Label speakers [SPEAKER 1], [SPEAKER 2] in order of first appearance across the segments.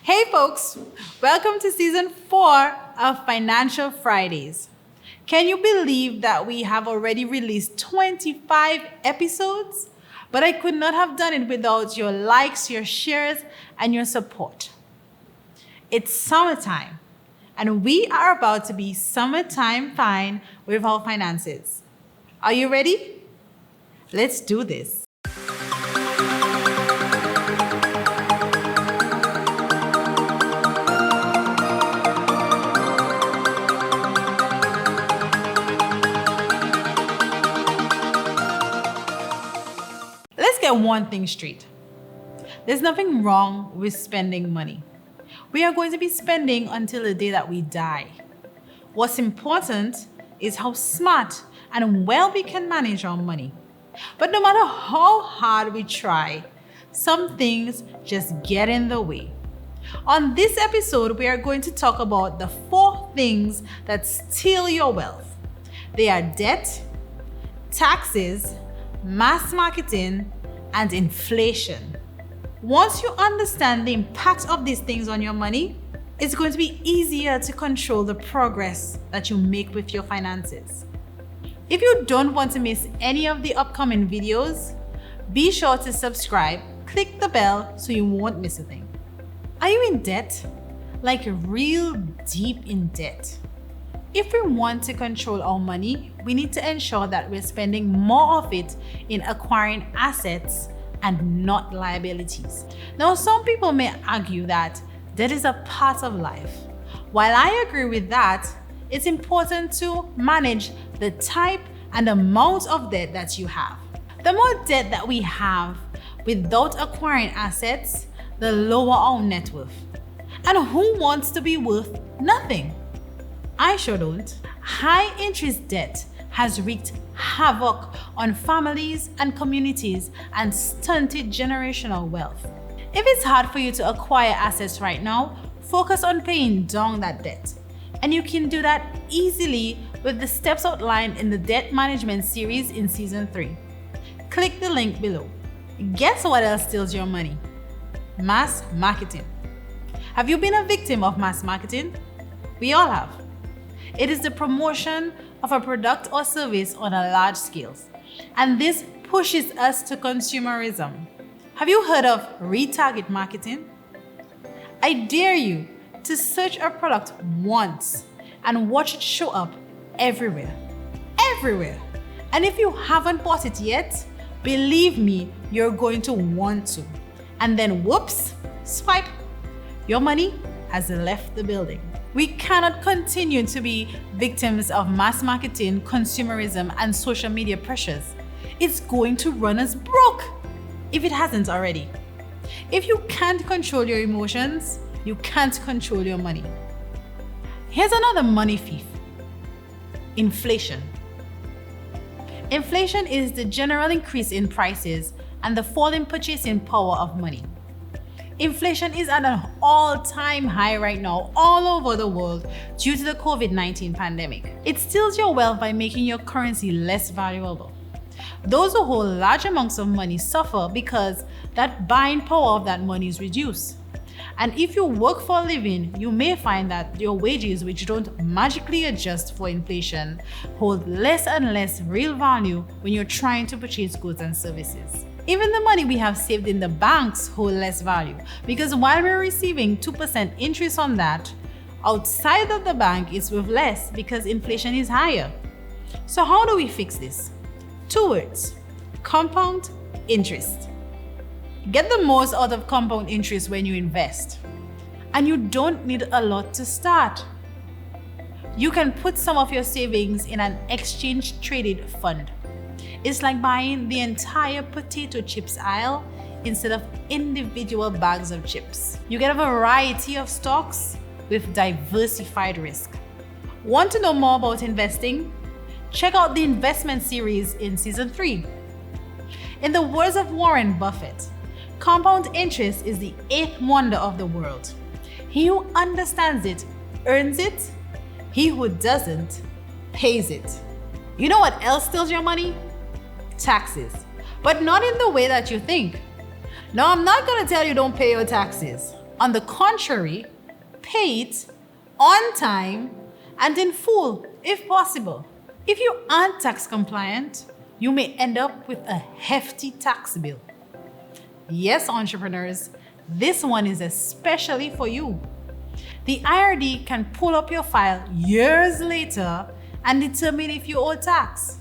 [SPEAKER 1] Hey folks, welcome to season 4 of Financial Fridays. Can you believe that we have already released 25 episodes? But I could not have done it without your likes, your shares, and your support. It's summertime, and we are about to be summertime fine with our finances. Are you ready? Let's do this. Let's get one thing straight. There's nothing wrong with spending money. We are going to be spending until the day that we die. What's important is how smart and well we can manage our money. But no matter how hard we try, some things just get in the way. On this episode, we are going to talk about the 4 things that steal your wealth. They are debt, taxes, mass marketing, and inflation. Once you understand the impact of these things on your money, it's going to be easier to control the progress that you make with your finances. If you don't want to miss any of the upcoming videos, be sure to subscribe, click the bell so you won't miss a thing. Are you in debt? Like real deep in debt? If we want to control our money, we need to ensure that we're spending more of it in acquiring assets and not liabilities. Now, some people may argue that debt is a part of life. While I agree with that, it's important to manage the type and amount of debt that you have. The more debt that we have without acquiring assets, the lower our net worth. And who wants to be worth nothing? I sure don't. High interest debt has wreaked havoc on families and communities and stunted generational wealth. If it's hard for you to acquire assets right now, focus on paying down that debt. And you can do that easily with the steps outlined in the debt management series in season 3. Click the link below. Guess what else steals your money? Mass marketing. Have you been a victim of mass marketing? We all have. It is the promotion of a product or service on a large scale. And this pushes us to consumerism. Have you heard of retarget marketing? I dare you to search a product once and watch it show up everywhere. Everywhere. And if you haven't bought it yet, believe me, you're going to want to. And then whoops, swipe. Your money has left the building. We cannot continue to be victims of mass marketing, consumerism, and social media pressures. It's going to run us broke if it hasn't already. If you can't control your emotions, you can't control your money. Here's another money thief. Inflation. Inflation is the general increase in prices and the fall in purchasing power of money. Inflation is at an all-time high right now all over the world due to the COVID-19 pandemic. It steals your wealth by making your currency less valuable. Those who hold large amounts of money suffer because that buying power of that money is reduced. And if you work for a living, you may find that your wages, which don't magically adjust for inflation, hold less and less real value when you're trying to purchase goods and services. Even the money we have saved in the banks hold less value because while we're receiving 2% interest on that, outside of the bank it's worth less because inflation is higher. So how do we fix this? 2 words: compound interest. Get the most out of compound interest when you invest. And you don't need a lot to start. You can put some of your savings in an exchange traded fund. It's like buying the entire potato chips aisle instead of individual bags of chips. You get a variety of stocks with diversified risk. Want to know more about investing? Check out the investment series in season 3. In the words of Warren Buffett, compound interest is the 8th wonder of the world. He who understands it earns it. He who doesn't pays it. You know what else steals your money? Taxes. But not in the way that you think. Now, I'm not going to tell you don't pay your taxes. On the contrary, pay it on time and in full if possible. If you aren't tax compliant, you may end up with a hefty tax bill. Yes, entrepreneurs, this one is especially for you. The IRD can pull up your file years later and determine if you owe tax,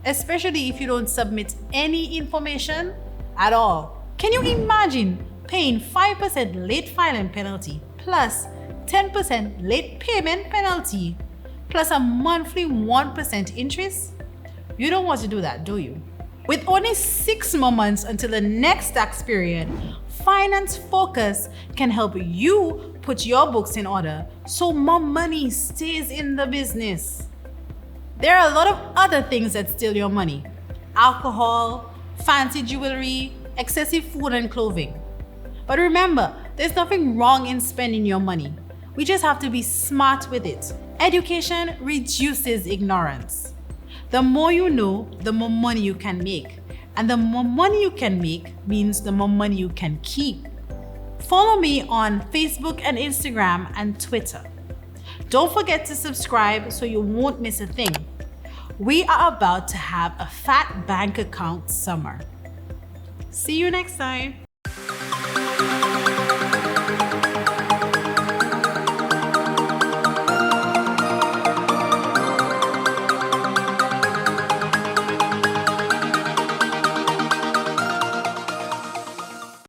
[SPEAKER 1] especially if you don't submit any information at all. Can you imagine paying 5% late filing penalty plus 10% late payment penalty plus a monthly 1% interest? You don't want to do that, do you? With only 6 more months until the next tax period, Finance Focus can help you put your books in order so more money stays in the business. There are a lot of other things that steal your money: alcohol, fancy jewelry, excessive food and clothing. But remember, there's nothing wrong in spending your money. We just have to be smart with it. Education reduces ignorance. The more you know, the more money you can make. And the more money you can make means the more money you can keep. Follow me on Facebook and Instagram and Twitter. Don't forget to subscribe so you won't miss a thing. We are about to have a fat bank account summer. See you next time.